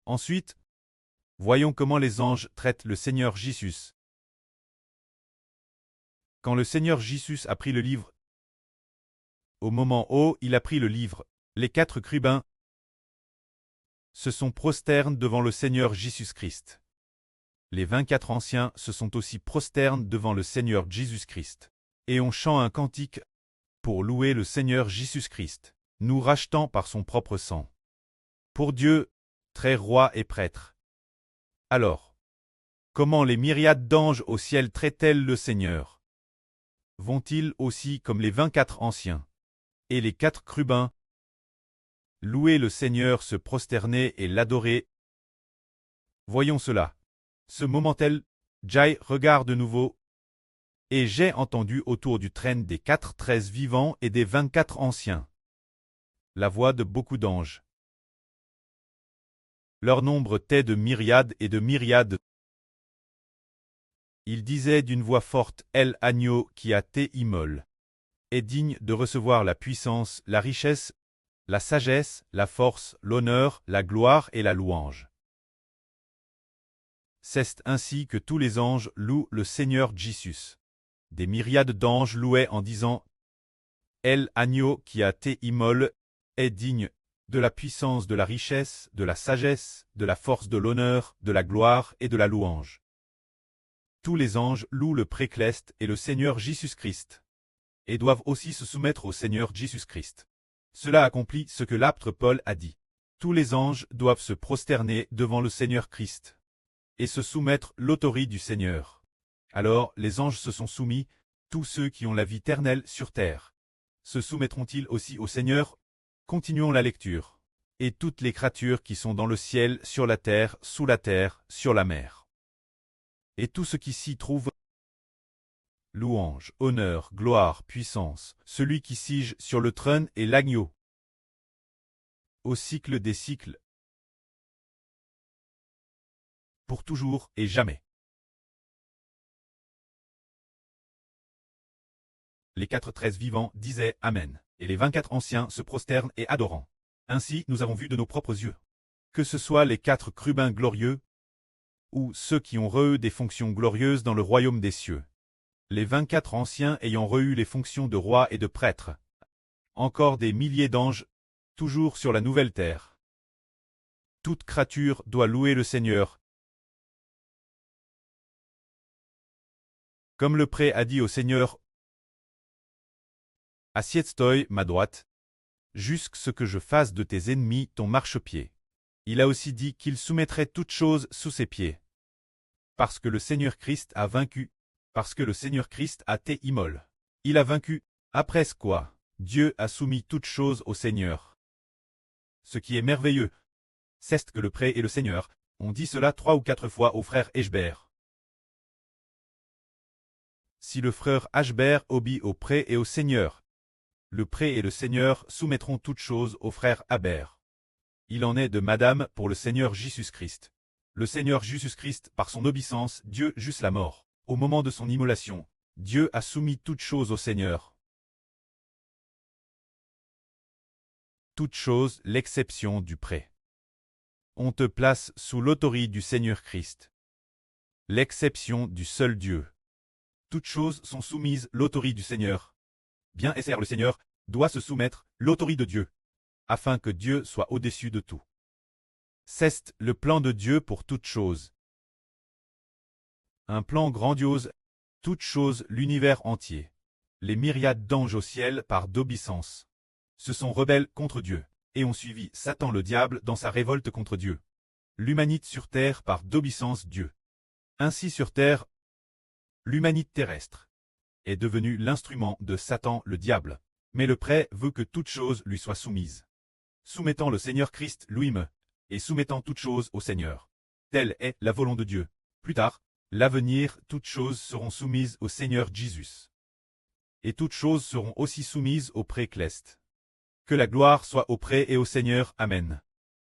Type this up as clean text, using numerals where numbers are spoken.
Ensuite, voyons comment les anges traitent le Seigneur Jésus. Quand le Seigneur Jésus a pris le livre, au moment où il a pris le livre, les 4 chérubins se sont prosternés devant le Seigneur Jésus-Christ. Les 24 anciens se sont aussi prosternés devant le Seigneur Jésus-Christ. Et on chante un cantique pour louer le Seigneur Jésus-Christ, nous rachetant par son propre sang. Pour Dieu, très roi et prêtre. Alors, comment les myriades d'anges au ciel traitent-elles le Seigneur? Vont-ils aussi comme les 24 anciens et les 4 chérubins louer le Seigneur, se prosterner et l'adorer? Voyons cela. Ce moment-là, Jai regarde de nouveau, et j'ai entendu autour du trône des 4 13 vivants et des 24 anciens la voix de beaucoup d'anges. Leur nombre était de myriades et de myriades. Ils disaient d'une voix forte, El agneau qui a été immolé est digne de recevoir la puissance, la richesse, la sagesse, la force, l'honneur, la gloire et la louange. C'est ainsi que tous les anges louent le Seigneur Jésus. Des myriades d'anges louaient en disant, El agneau qui a été immolé est digne de la puissance, de la richesse, de la sagesse, de la force, de l'honneur, de la gloire et de la louange. Tous les anges louent le Précleste et le Seigneur Jésus-Christ, et doivent aussi se soumettre au Seigneur Jésus-Christ. Cela accomplit ce que l'apôtre Paul a dit. Tous les anges doivent se prosterner devant le Seigneur Christ, et se soumettre l'autorité du Seigneur. Alors les anges se sont soumis, tous ceux qui ont la vie éternelle sur terre. Se soumettront-ils aussi au Seigneur? Continuons la lecture. Et toutes les créatures qui sont dans le ciel, sur la terre, sous la terre, sur la mer. Et tout ce qui s'y trouve. Louange, honneur, gloire, puissance, celui qui siège sur le trône et l'agneau. Au cycle des cycles. Pour toujours et jamais. Les 4 13 vivants disaient Amen, et les 24 anciens se prosternent et adorant. Ainsi nous avons vu de nos propres yeux. Que ce soit les 4 chérubins glorieux, ou ceux qui ont reçu des fonctions glorieuses dans le royaume des cieux. Les 24 anciens ayant reçu les fonctions de roi et de prêtre. Encore des milliers d'anges, toujours sur la nouvelle terre. Toute créature doit louer le Seigneur. Comme le prêtre a dit au Seigneur, assieds-toi, ma droite, jusqu'à ce que je fasse de tes ennemis ton marchepied. Il a aussi dit qu'il soumettrait toutes choses sous ses pieds. Parce que le Seigneur Christ a vaincu, parce que le Seigneur Christ a été immolé. Il a vaincu, après quoi, Dieu a soumis toutes choses au Seigneur. Ce qui est merveilleux, c'est que le prêtre et le Seigneur, ont dit cela 3 ou 4 fois au frère Hébert. Si le frère Hébert obéit au prêtre et au Seigneur, le prêtre et le Seigneur soumettront toutes choses au frère Hébert. Il en est de Madame pour le Seigneur Jésus-Christ. Le Seigneur Jésus-Christ, par son obéissance, Dieu jusqu'à la mort. Au moment de son immolation, Dieu a soumis toutes choses au Seigneur. Toutes choses, l'exception du prêtre. On te place sous l'autorité du Seigneur Christ. L'exception du seul Dieu. Toutes choses sont soumises l'autorité du Seigneur. Bien et le Seigneur doit se soumettre l'autorité de Dieu, afin que Dieu soit au-dessus de tout. C'est le plan de Dieu pour toutes choses. Un plan grandiose, toutes choses, l'univers entier. Les myriades d'anges au ciel par d'obéissance se sont rebelles contre Dieu, et ont suivi Satan le diable dans sa révolte contre Dieu. L'humanité sur terre par d'obéissance Dieu. Ainsi sur terre, l'humanité terrestre est devenue l'instrument de Satan le diable, mais le prêtre veut que toutes choses lui soient soumises. Soumettant le Seigneur Christ lui-même, et soumettant toutes choses au Seigneur. Telle est la volonté de Dieu. Plus tard, l'avenir, toutes choses seront soumises au Seigneur Jésus. Et toutes choses seront aussi soumises au Précleste. Que la gloire soit au prêtre et au Seigneur. Amen.